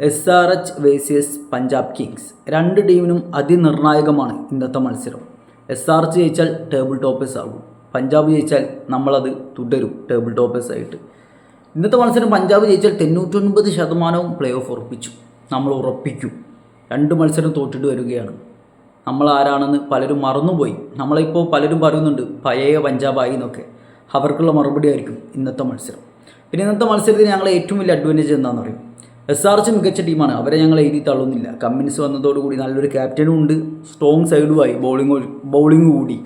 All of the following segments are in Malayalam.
SRH versus Punjab Kings. രണ്ട് ടീമിനും അതിനിർണായകമാണ് ഇന്നത്തെ മത്സരം. SRH ജയിച്ചാൽ ടേബിൾ ടോപ്പേഴ്സ് ആകും, പഞ്ചാബ് ജയിച്ചാൽ നമ്മളത് തുടരും ടേബിൾ ടോപ്പേഴ്സ് ആയിട്ട്. ഇന്നത്തെ മത്സരം പഞ്ചാബ് ജയിച്ചാൽ 99% പ്ലേ ഓഫ് ഉറപ്പിച്ചു, നമ്മൾ ഉറപ്പിക്കും. രണ്ട് മത്സരം തോറ്റിട്ട് വരികയാണ്. നമ്മൾ ആരാണെന്ന് പലരും മറന്നുപോയി. നമ്മളിപ്പോൾ പലരും പറയുന്നുണ്ട് പഴയ പഞ്ചാബായി എന്നൊക്കെ. അവർക്കുള്ള മറുപടി ആയിരിക്കും ഇന്നത്തെ മത്സരം. പിന്നെ ഇന്നത്തെ മത്സരത്തിന് ഞങ്ങളെ ഏറ്റവും വലിയ അഡ്വാൻറ്റേജ് എന്താണെന്ന് പറയും, SRH മികച്ച ടീമാണ്, അവരെ ഞങ്ങൾ എഴുതി തള്ളുന്നില്ല. കമ്മിൻസ് വന്നതോടുകൂടി നല്ലൊരു ക്യാപ്റ്റനും ഉണ്ട്, സ്ട്രോങ് സൈഡുമായി ബൗളിംഗ് കൂടി.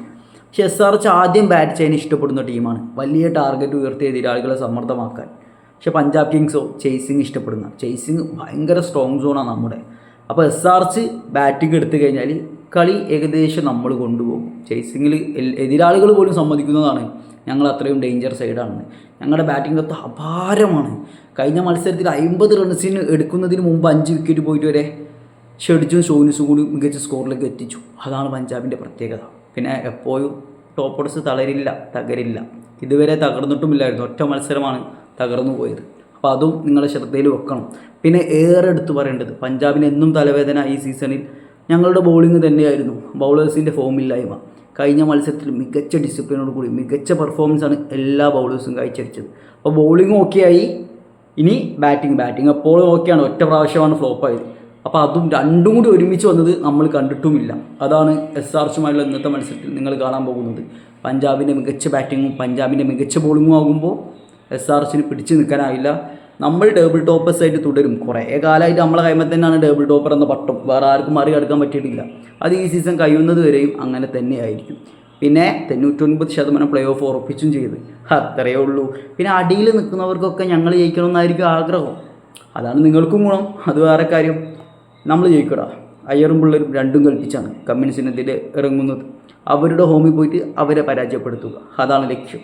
പക്ഷേ SRH ആദ്യം ബാറ്റ് ചെയ്യാൻ ഇഷ്ടപ്പെടുന്ന ടീമാണ്, വലിയ ടാർഗറ്റ് ഉയർത്തി എതിരാളികളെ സമ്മർദ്ദമാക്കാൻ. പക്ഷേ പഞ്ചാബ് കിങ്സോ ചേസിങ് ഭയങ്കര സ്ട്രോങ് സോണാണ് നമ്മുടെ. അപ്പോൾ SRH ബാറ്റിംഗ് എടുത്തു കഴിഞ്ഞാൽ കളി ഏകദേശം നമ്മൾ കൊണ്ടുപോകും. ചേസിങ്ങിൽ എതിരാളികൾ പോലും സമ്മതിക്കുന്നതാണ് ഞങ്ങൾ അത്രയും ഡേഞ്ചർ സൈഡാണെന്ന്. ഞങ്ങളുടെ ബാറ്റിംഗ് കത്ത് അപാരമാണ്. കഴിഞ്ഞ മത്സരത്തിൽ 50 റൺസിന് എടുക്കുന്നതിന് മുമ്പ് 5 വിക്കറ്റ് പോയിട്ട് വരെ ഷെഡിച്ചും ഷോയിനിസും കൂടി മികച്ച സ്കോറിലേക്ക് എത്തിച്ചു. അതാണ് പഞ്ചാബിൻ്റെ പ്രത്യേകത. പിന്നെ എപ്പോഴും ടോപ്പ് ഓർഡേഴ്സ് തകരില്ല. ഇതുവരെ തകർന്നിട്ടുമില്ലായിരുന്നു, ഒറ്റ മത്സരമാണ് തകർന്നു പോയത്. അപ്പോൾ അതും നിങ്ങളെ ശ്രദ്ധയിൽ വെക്കണം. പിന്നെ ഏറെ എടുത്തു പറയേണ്ടത്, പഞ്ചാബിന് എന്നും തലവേദന ഈ സീസണിൽ ഞങ്ങളുടെ ബൗളിംഗ് തന്നെയായിരുന്നു. ബൗളേഴ്സിൻ്റെ ഫോമില്ലായ്മ. കഴിഞ്ഞ മത്സരത്തിൽ മികച്ച ഡിസിപ്ലിനോട് കൂടി മികച്ച പെർഫോമൻസാണ് എല്ലാ ബൗളേഴ്സും കാഴ്ചവെച്ചത്. അപ്പോൾ ബൗളിംഗ് ഓക്കെയായി, ഇനി ബാറ്റിംഗ് എപ്പോഴും ഓക്കെയാണ്, ഒറ്റ പ്രാവശ്യമാണ് ഫ്ലോപ്പായത്. അപ്പോൾ അതും രണ്ടും കൂടി ഒരുമിച്ച് വന്നത് നമ്മൾ കണ്ടിട്ടുമില്ല. അതാണ് SRHുമായുള്ള ഇന്നത്തെ മത്സരത്തിൽ നിങ്ങൾ കാണാൻ പോകുന്നത്. പഞ്ചാബിൻ്റെ മികച്ച ബാറ്റിങ്ങും പഞ്ചാബിൻ്റെ മികച്ച ബോളിങ്ങും ആകുമ്പോൾ SRHന് പിടിച്ചു നിൽക്കാനാവില്ല. നമ്മൾ ടേബിൾ ടോപ്പേഴ്സ് ആയിട്ട് തുടരും. കുറേ കാലമായിട്ട് നമ്മളെ കൈമ തന്നെയാണ് ടേബിൾ ടോപ്പർ എന്ന പട്ടം, വേറെ ആർക്കും മറികടക്കാൻ പറ്റിയിട്ടില്ല. അത് ഈ സീസൺ കഴിയുന്നത് വരെയും അങ്ങനെ തന്നെയായിരിക്കും. പിന്നെ 99% പ്ലേ ഓഫ് ഉറപ്പിച്ചും ചെയ്ത്, അത്രയേ ഉള്ളൂ. പിന്നെ അടിയിൽ നിൽക്കുന്നവർക്കൊക്കെ ഞങ്ങൾ ജയിക്കണമെന്നായിരിക്കും ആഗ്രഹം. അതാണ് നിങ്ങൾക്കും ഗുണം, അത് വേറെ കാര്യം. നമ്മൾ ജയിക്കടാ. അയ്യറും പിള്ളേരും രണ്ടും കൽപ്പിച്ചാണ് കമ്മ്യൂണിസ്റ്റിനെതിരെ ഇറങ്ങുന്നത്. അവരുടെ ഹോമിൽ പോയിട്ട് അവരെ പരാജയപ്പെടുത്തുക, അതാണ് ലക്ഷ്യം.